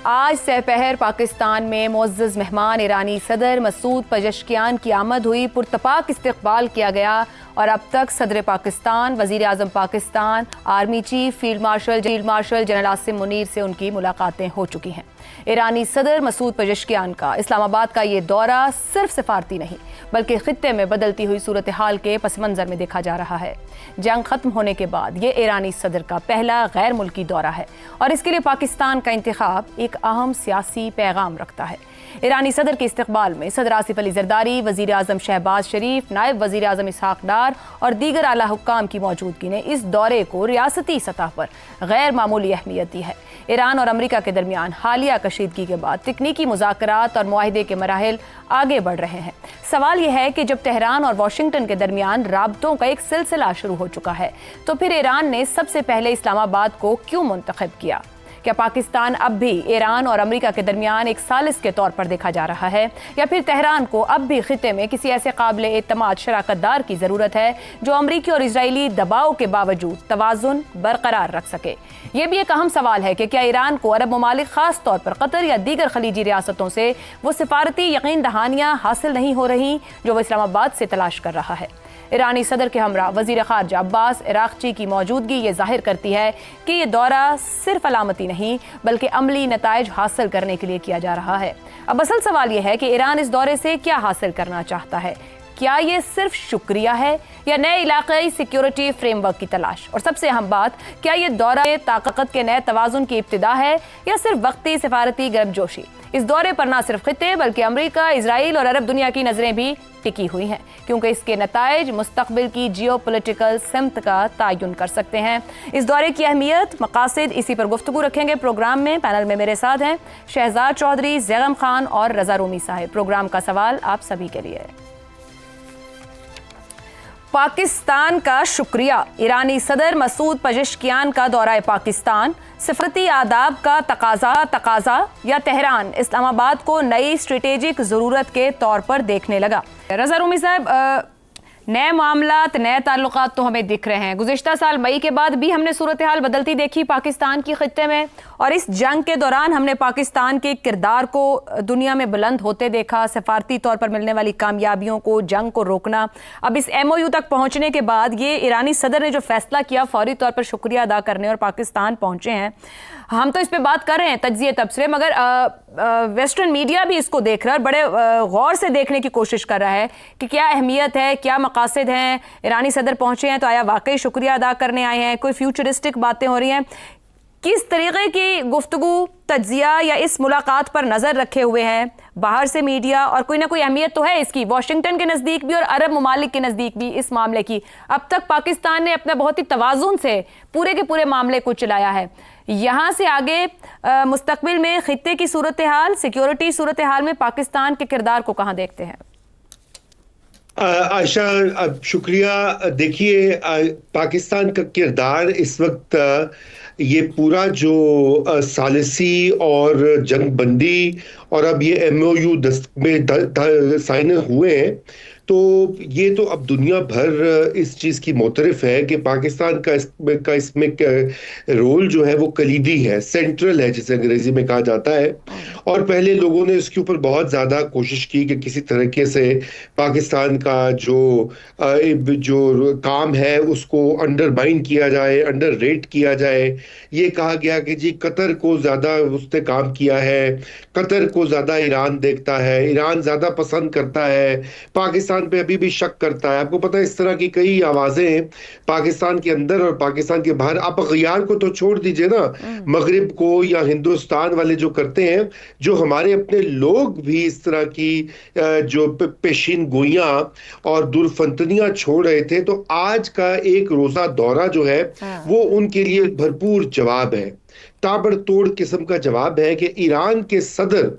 आज सहपहर पाकिस्तान में मुअज़्ज़ज़ मेहमान ईरानी सदर मसूद पज़ेश्कियान की आमद हुई। पुरतपाक इस्तकबाल किया गया और अब तक सदर पाकिस्तान, वज़ीर आज़म Pakistan, army chief, field marshal general Asim Munir से उनकी मुलाकातें हो चुकी हैं। ईरानी सदर मसूद पज़ेश्कियान का इस्लामाबाद का ये दौरा सिर्फ सिफारती नहीं बल्कि खित्ते में बदलती हुई सूरत हाल के पस मंज़र में देखा जा रहा है। जंग खत्म होने के बाद ये ईरानी सदर का पहला गैर मुल्की दौरा है और इसके लिए पाकिस्तान का इंतखाब एक अहम सियासी पैगाम रखता है। ईरानी सदर के इस्तकबाल में सदर आसिफ अली ज़रदारी, वज़ीर आज़म शहबाज शरीफ, नायब वज़ीर आज़म इसहाक डार और दीगर आला हुक्काम की मौजूदगी ने इस दौरे को रियासती सतह पर गैर मामूली अहमियत दी है। ईरान और अमरीका के दरमियान हालिया कशीदगी के बाद तकनीकी मुज़ाकरात और मुआहिदे के मराहिल आगे बढ़ रहे हैं। सवाल यह है कि जब तेहरान और वाशिंगटन के दरमियान राबतों का एक सिलसिला शुरू हो चुका है तो फिर ईरान ने सबसे पहले इस्लामाबाद को क्यों मुंतखब किया? क्या पाकिस्तान अब भी ईरान और अमेरिका के दरमियान एक सालिस के तौर पर देखा जा रहा है या फिर तेहरान को अब भी खित्ते में किसी ऐसे काबिल एतमाद शराकतदार की ज़रूरत है जो अमरीकी और इजरायली दबाव के बावजूद तवाज़ुन बरकरार रख सके? ये भी एक अहम सवाल है कि क्या ईरान को अरब ममालिक ख़ास तौर पर कतर या दीगर खलीजी रियासतों से वो सिफारती यकीन दहानियाँ हासिल नहीं हो रही जो वो इस्लामाबाद से तलाश कर रहा है। ईरानी सदर के हमरा वज़ीर ख़ारजा अब्बास इराक़ची की मौजूदगी ये जाहिर करती है कि ये दौरा सिर्फ अलामती नहीं बल्कि अमली नताइज हासिल करने के लिए किया जा रहा है। अब असल सवाल यह है कि ईरान इस दौरे से क्या हासिल करना चाहता है? क्या ये सिर्फ शुक्रिया है या नए इलाक़ाई सिक्योरिटी फ्रेमवर्क की तलाश? और सबसे अहम बात, क्या ये दौरा ताकत के नए तवाज़ुन की इब्तिदा है या सिर्फ वक्ती सिफारती गर्मजोशी? इस दौरे पर न सिर्फ खित्ते बल्कि अमरीका, इजराइल और अरब दुनिया की नज़रें भी टिकी हुई हैं क्योंकि इसके नताइज मुस्तक़बिल की जियोपॉलिटिकल सिमत का तयन कर सकते हैं। इस दौरे की अहमियत, मकासद, इसी पर गुफ्तगू रखेंगे प्रोग्राम में। पैनल में मेरे साथ हैं शहजाद चौधरी, ज़ैगम खान और रज़ा रूमी साहिब। प्रोग्राम का सवाल आप सभी के लिए। पाकिस्तान का शुक्रिया, ईरानी सदर मसूद पज़ेश्कियान का दौरा पाकिस्तान, सिफरती आदाब का तकाजा या तेहरान इस्लामाबाद को नई स्ट्रेटेजिक ज़रूरत के तौर पर देखने लगा? रज़ा रूमी साहब, नए मामलात, नए ताल्लुकात तो हमें दिख रहे हैं। गुज़िश्ता साल मई के बाद भी हमने सूरत हाल बदलती देखी पाकिस्तान की खित्ते में और इस जंग के दौरान हमने पाकिस्तान के किरदार को दुनिया में बुलंद होते देखा, सफारती तौर पर मिलने वाली कामयाबियों को, जंग को रोकना। अब इस MOU तक पहुंचने के बाद ये ईरानी सदर ने जो फैसला किया फौरी तौर पर शुक्रिया अदा करने और पाकिस्तान पहुंचे हैं। हम तो इस पे बात कर रहे हैं तज्ज़िये तबसरे, मगर वेस्टर्न मीडिया भी इसको देख रहा है और बड़े गौर से देखने की कोशिश कर रहा है कि क्या अहमियत है, क्या मकासद हैं। ईरानी सदर पहुंचे हैं तो आया वाकई शुक्रिया अदा करने आए हैं, कोई फ्यूचरिस्टिक बातें हो रही हैं? किस तरीके की गुफ्तगू, तज्ज़िया या इस मुलाकात पर नज़र रखे हुए हैं बाहर से मीडिया? और कोई ना कोई अहमियत तो है इसकी, वाशिंगटन के नज़दीक भी और अरब ममालिक के नज़दीक भी इस मामले की। अब तक पाकिस्तान ने अपने बहुत ही तवाज़ुन से पूरे के पूरे मामले को चलाया है। यहाँ से आगे मुस्तकबिल में खित्ते की सूरत हाल, सिक्योरिटी सूरत हाल में पाकिस्तान के किरदार को कहाँ देखते हैं? आयशा, शुक्रिया। देखिए, पाकिस्तान का किरदार इस वक्त ये पूरा जो सालिसी और जंगबंदी और अब ये MOU में साइन हुए हैं तो ये तो अब दुनिया भर इस चीज़ की मोतरफ है कि पाकिस्तान का इसमें रोल जो है वो कलीदी है, सेंट्रल है जिसे अंग्रेजी में कहा जाता है। और पहले लोगों ने इसके ऊपर बहुत ज़्यादा कोशिश की कि किसी तरीके से पाकिस्तान का जो काम है उसको अंडरमाइन किया जाए, अंडर रेट किया जाए। ये कहा गया कि जी कतर को ज़्यादा उसने काम किया है, कतर को ज़्यादा ईरान देखता है, ईरान ज़्यादा पसंद करता है, पाकिस्तान पे अभी भी शक करता है। आपको पता है इस तरह की कई आवाज़ें पाकिस्तान के अंदर और पाकिस्तान के बाहर, आप गयार को तो छोड़ दीजिए ना, मगरिब को या हिंदुस्तान वाले जो करते हैं, जो हमारे अपने लोग भी इस तरह की जो पेशीन गोइयां और दुर्फंतनियां छोड़ रहे थे। तो आज का एक रोजा दौरा जो है वो उनके लिए भरपूर जवाब है, ताबड़तोड़ किस्म का जवाब है कि ईरान के सदर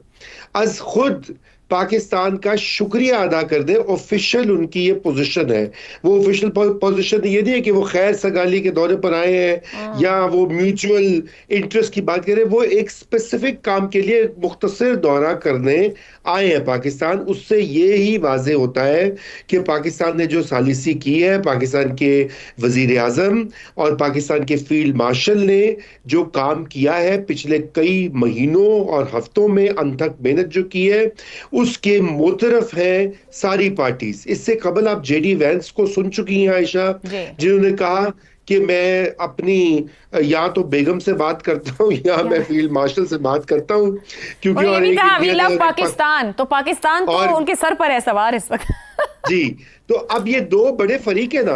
अज खुद पाकिस्तान का शुक्रिया अदा कर दे। ऑफिशियल उनकी ये पोजीशन है। वो ऑफिशियल पोजीशन ये नहीं है कि वो खैर सगाली के दौरे पर आए हैं या वो म्यूचुअल इंटरेस्ट की बात करें। वो एक स्पेसिफिक काम के लिए मुख्तसर दौरा करने आए हैं पाकिस्तान। उससे ये ही वाजे होता है कि पाकिस्तान ने जो सालिसी की है, पाकिस्तान के वजीर आजम और पाकिस्तान के फील्ड मार्शल ने जो काम किया है पिछले कई महीनों और हफ्तों में, अनथक मेहनत जो की है, उसके मुतरफ है सारी पार्टीज। इससे कबल आप जेडी वैंस को सुन चुकी हैं आयशा, जिन्होंने कहा कि मैं अपनी या तो बेगम से बात करता हूँ या मैं फील्ड मार्शल से बात करता हूँ, क्योंकि और ये भी कहा वी लव पाकिस्तान। तो पाकिस्तान तो उनके सर पर है सवार इस वक्त। जी, तो अब ये दो बड़े फरीक है ना,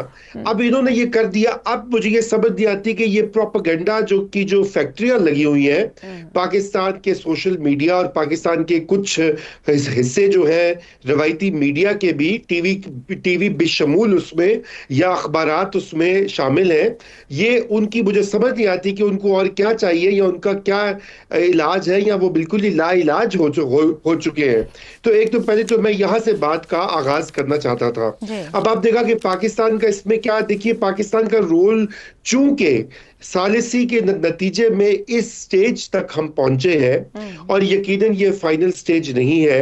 अब इन्होंने ये कर दिया। अब मुझे ये समझ नहीं आती कि ये प्रोपेगेंडा जो फैक्ट्रियां लगी हुई हैं पाकिस्तान के सोशल मीडिया और पाकिस्तान के कुछ हिस्से जो है रवायती मीडिया के भी, टीवी बिशमूल उसमें या अखबारात उसमें शामिल हैं। ये उनकी मुझे समझ नहीं आती कि उनको और क्या चाहिए या उनका क्या इलाज है, या वो बिल्कुल ही लाइलाज हो चुके हैं। तो एक तो पहले तो मैं यहां से बात का आगाज करना चाहता था। अब आप देखा कि पाकिस्तान का इसमें क्या, देखिए पाकिस्तान का रोल, चूंकि सालिसी के नतीजे में इस स्टेज तक हम पहुंचे हैं और यकीनन ये फाइनल स्टेज नहीं है,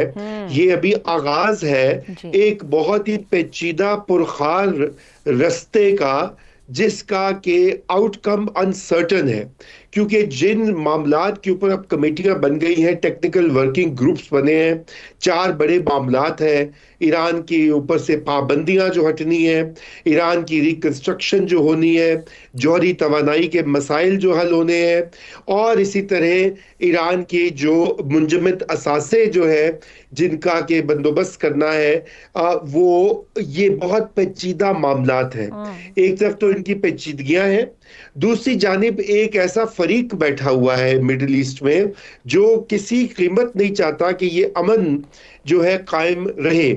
ये अभी आगाज है एक बहुत ही पेचीदा पुरखार रस्ते का, जिसका के आउटकम अनसर्टन है। क्योंकि जिन मामलात के ऊपर अब कमेटियां बन गई हैं, टेक्निकल वर्किंग ग्रुप्स बने हैं, 4 बड़े मामलात हैं। ईरान के ऊपर से पाबंदियां जो हटनी है, ईरान की रिकंस्ट्रक्शन जो होनी है, जौहरी तवानाई के मसाइल जो हल होने हैं, और इसी तरह ईरान की जो मुंजमद असासे जो है जिनका के बंदोबस्त करना है, वो ये बहुत पेचीदा मामलात हैं। एक तरफ तो इनकी पेचीदगियां हैं, दूसरी जानिब एक ऐसा फरीक बैठा हुआ है मिडिल ईस्ट में जो किसी कीमत नहीं चाहता कि ये अमन जो है कायम रहे।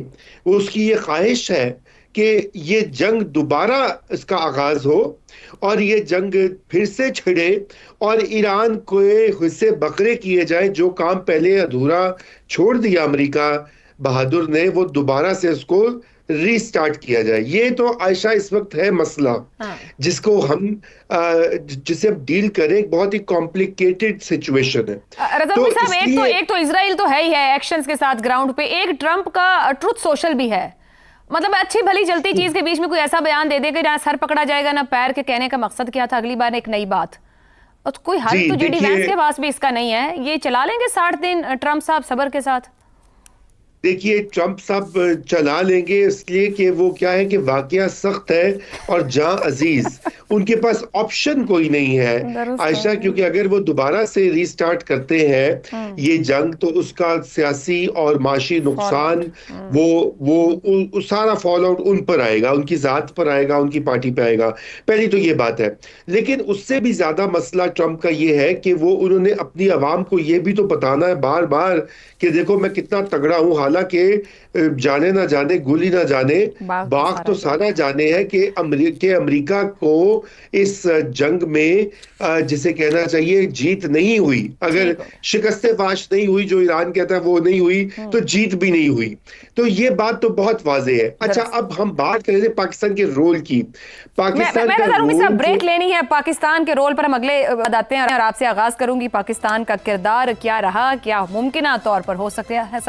उसकी ये ख्वाहिश है कि ये जंग दोबारा इसका आगाज हो और ये जंग फिर से छिड़े और ईरान को हिस्से बकरे किए जाए। जो काम पहले अधूरा छोड़ दिया अमेरिका बहादुर ने, वो दोबारा से उसको रीस्टार्ट किया जाए। ये तो आयशा इस वक्त है मसला जिसको हम जिसे हम डील करें। बहुत ही कॉम्प्लिकेटेड सिचुएशन है। तो साहब, एक तो इजराइल तो है ही है एक्शंस के साथ ग्राउंड पे, एक ट्रंप का ट्रुथ सोशल भी है। मतलब अच्छी भली चलती चीज के बीच में कोई ऐसा बयान दे दे कि ना सर पकड़ा जाएगा ना पैर, के कहने का मकसद क्या था, अगली बार एक नई बात। और कोई हल तो जेडी वैंस के पास भी इसका नहीं है। ये चला लेंगे 60 दिन ट्रंप साहब सब्र के साथ? देखिए, ट्रंप साहब चला लेंगे इसलिए कि वो क्या है कि वाकया सख्त है और जां अजीज, उनके पास ऑप्शन कोई नहीं है आयशा। क्योंकि अगर वो दोबारा से रीस्टार्ट करते हैं ये जंग, तो उसका सियासी और माशी नुकसान वो सारा फॉल आउट उन पर आएगा, उनकी जात पर आएगा, उनकी पार्टी पर आएगा। पहली तो ये बात है। लेकिन उससे भी ज्यादा मसला ट्रंप का ये है कि वो उन्होंने अपनी आवाम को ये भी तो बताना है बार बार कि देखो मैं कितना तगड़ा हूं। हालांकि जाने ना जाने गोली ना जाने बाग तो सारा जाने है कि अमेरिका को इस जंग में जिसे कहना चाहिए जीत नहीं हुई। अगर शिकस्ते फाश नहीं हुई जो ईरान कहता है वो नहीं हुई, तो जीत भी नहीं हुई। तो ये बात तो बहुत वाजे है। अच्छा, अब हम बात कर रहे थे पाकिस्तान के रोल की। पाकिस्तान का रोल, ब्रेक लेनी है पाकिस्तान के रोल पर, हम अगले बताते हैं। और आपसे आगाज करूंगी पाकिस्तान का किरदार क्या रहा, क्या मुमकिन तौर पर हो सकता है